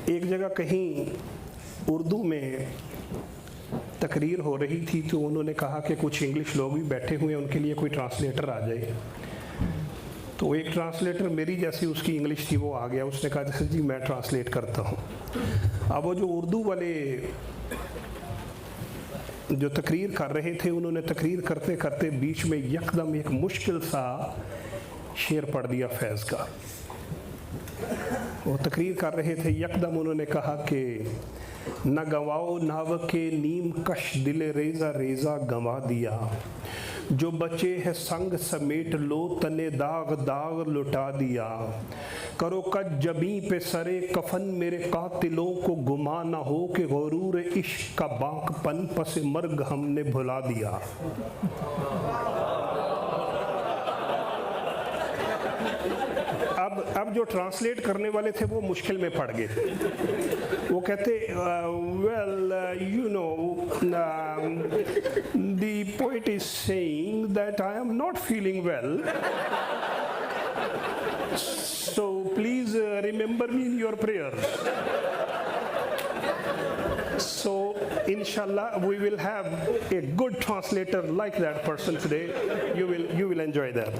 एक जगह कहीं उर्दू में तकरीर हो रही थी तो उन्होंने कहा कि कुछ इंग्लिश लोग भी बैठे हुए हैं, उनके लिए कोई ट्रांसलेटर आ जाए। तो एक ट्रांसलेटर मेरी जैसी उसकी इंग्लिश थी वो आ गया, उसने कहा सर जी मैं ट्रांसलेट करता हूँ। अब वो जो उर्दू वाले जो तकरीर कर रहे थे उन्होंने तकरीर करते करते बीच में यकदम एक मुश्किल सा शेर पढ़ दिया फैज़ का। वो तकरीर कर रहे थे, यकदम उन्होंने कहा कि न गवाओ नाव के नीम कश दिले रेज़ा रेज़ा गंवा दिया, जो बचे है संग समेट लो तने दाग दाग लुटा दिया, करो कज जबी पे सरे कफन मेरे कातिलों को गुमा न हो कि गरूर इश्क का बांकपन पस मर्ग हमने भुला दिया। अब जो ट्रांसलेट करने वाले थे वो मुश्किल में पड़ गए। वो कहते well you know the poet is saying that I am not feeling well, so please remember me in your prayer. So inshallah we will have a good translator like that person today. You will enjoy that.